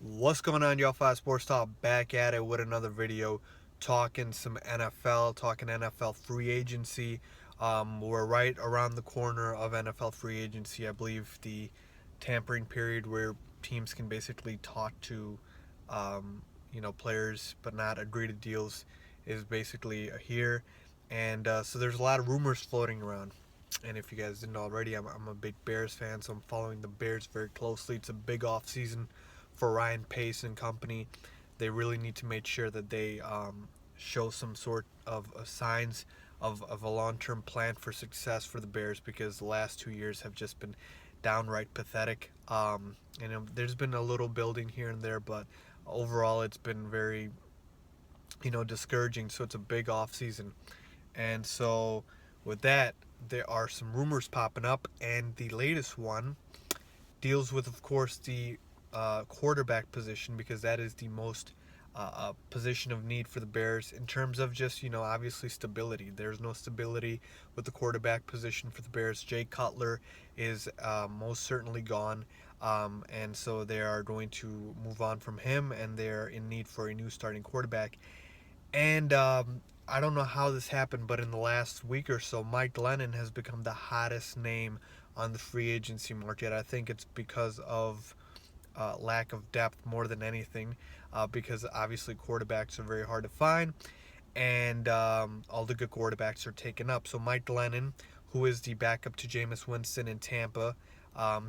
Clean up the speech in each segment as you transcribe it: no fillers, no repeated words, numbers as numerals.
What's going on, y'all? Five Sports Talk back at it with another video, talking some NFL, talking NFL free agency. We're right around the corner of NFL free agency. I believe the tampering period where teams can basically talk to, players but not agree to deals is basically here, and so there's a lot of rumors floating around. And if you guys didn't already, I'm a big Bears fan, so I'm following the Bears very closely. It's a big off season for Ryan Pace and company. They really need to make sure that they show some sort of signs of a long-term plan for success for the Bears, because the last 2 years have just been downright pathetic. There's been a little building here and there, but overall it's been very, discouraging. So it's a big off season, and so with that, there are some rumors popping up, and the latest one deals with, of course, the quarterback position, because that is the most position of need for the Bears in terms of just, obviously stability. There's no stability with the quarterback position for the Bears. Jay Cutler is most certainly gone. And so they are going to move on from him, and they're in need for a new starting quarterback. And I don't know how this happened, but in the last week or so, Mike Glennon has become the hottest name on the free agency market. I think it's because of lack of depth more than anything, because obviously quarterbacks are very hard to find, and all the good quarterbacks are taken up. So Mike Glennon, who is the backup to Jameis Winston in Tampa,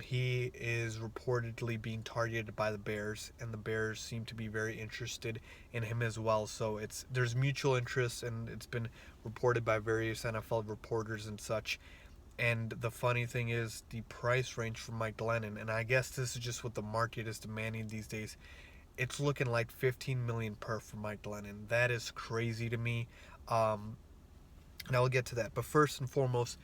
he is reportedly being targeted by the Bears, and the Bears seem to be very interested in him as well. So there's mutual interest, and it's been reported by various NFL reporters and such. And the funny thing is the price range for Mike Glennon, and I guess this is just what the market is demanding these days. It's looking like 15 million per for Mike Glennon. That is crazy to me. Um, and I will get to that. But first and foremost,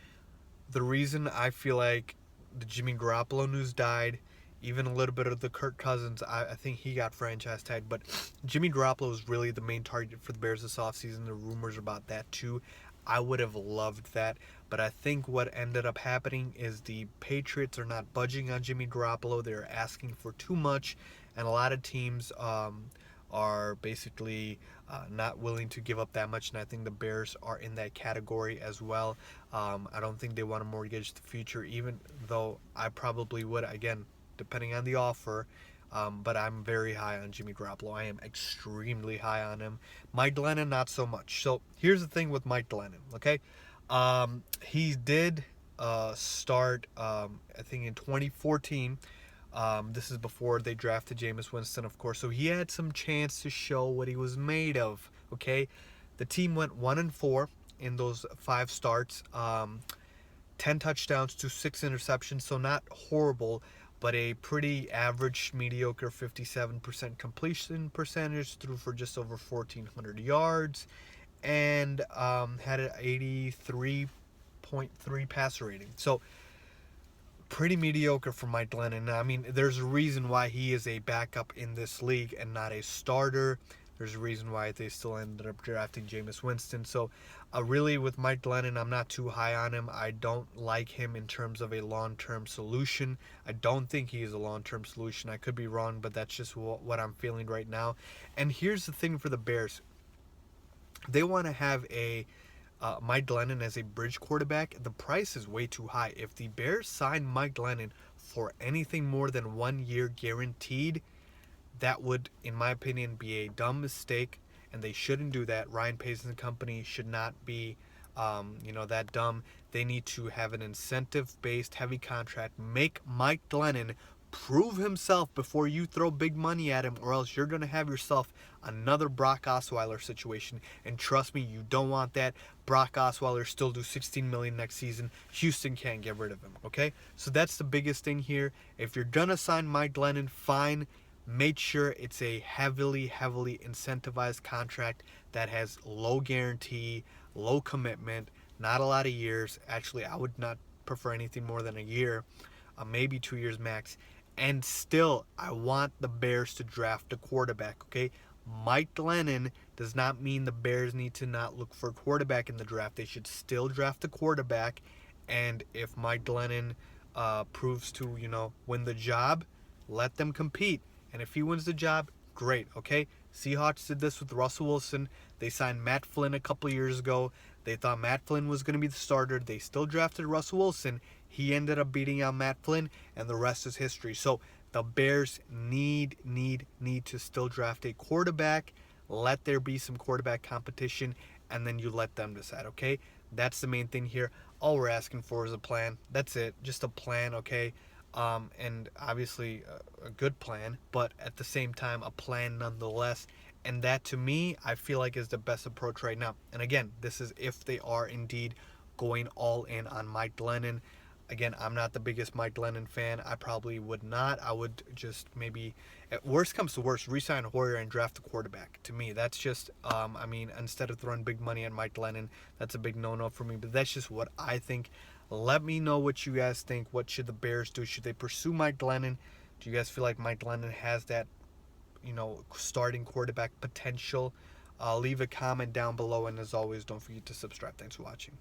the reason I feel like the Jimmy Garoppolo news died, even a little bit of the Kirk Cousins, I think he got franchise tagged, but Jimmy Garoppolo is really the main target for the Bears this offseason. The rumors about that too. I would have loved that, but I think what ended up happening is the Patriots are not budging on Jimmy Garoppolo. They're asking for too much, and a lot of teams are basically not willing to give up that much, and I think the Bears are in that category as well. I don't think they want to mortgage the future, even though I probably would, again, depending on the offer. But I'm very high on Jimmy Garoppolo. I am extremely high on him. Mike Glennon, not so much. So here's the thing with Mike Glennon, okay? He did start, I think, in 2014. This is before they drafted Jameis Winston, of course. So he had some chance to show what he was made of, okay? The team went 1-4 in those 5 starts. 10 touchdowns to 6 interceptions, so not horrible, but a pretty average, mediocre 57% completion percentage, threw for just over 1,400 yards, and had an 83.3 passer rating. So pretty mediocre for Mike Glennon. I mean, there's a reason why he is a backup in this league and not a starter. There's a reason why they still ended up drafting Jameis Winston. So, really, with Mike Glennon, I'm not too high on him. I don't like him in terms of a long-term solution. I don't think he is a long-term solution. I could be wrong, but that's just what I'm feeling right now. And here's the thing for the Bears. They want to have a Mike Glennon as a bridge quarterback. The price is way too high. If the Bears sign Mike Glennon for anything more than 1 year guaranteed, that would, in my opinion, be a dumb mistake, and they shouldn't do that. Ryan Pace and company should not be, that dumb. They need to have an incentive-based, heavy contract. Make Mike Glennon prove himself before you throw big money at him, or else you're going to have yourself another Brock Osweiler situation. And trust me, you don't want that. Brock Osweiler still do $16 million next season. Houston can't get rid of him, okay? So that's the biggest thing here. If you're going to sign Mike Glennon, fine. Make sure it's a heavily incentivized contract that has low guarantee, low commitment, not a lot of years. Actually, I would not prefer anything more than a year, maybe 2 years max. And still, I want the Bears to draft a quarterback, okay? Mike Glennon does not mean the Bears need to not look for a quarterback in the draft. They should still draft a quarterback. And if Mike Glennon proves to, win the job, let them compete. And if he wins the job, great, okay? Seahawks did this with Russell Wilson. They signed Matt Flynn a couple years ago. They thought Matt Flynn was going to be the starter. They still drafted Russell Wilson. He ended up beating out Matt Flynn, and the rest is history. So the Bears need to still draft a quarterback. Let there be some quarterback competition, and then you let them decide, okay? That's the main thing here. All we're asking for is a plan. That's it. Just a plan, okay? And obviously a good plan, but at the same time, a plan nonetheless. And that, to me, I feel like is the best approach right now. And again, this is if they are indeed going all in on Mike Glennon. Again, I'm not the biggest Mike Glennon fan. I probably would not. I would just maybe, at worst comes to worst, re-sign Hoyer and draft the quarterback. To me, that's just, I mean, instead of throwing big money at Mike Glennon, that's a big no-no for me. But that's just what I think. Let me know what you guys think. What should the Bears do? Should they pursue Mike Glennon? Do you guys feel like Mike Glennon has that, starting quarterback potential? Leave a comment down below. And as always, don't forget to subscribe. Thanks for watching.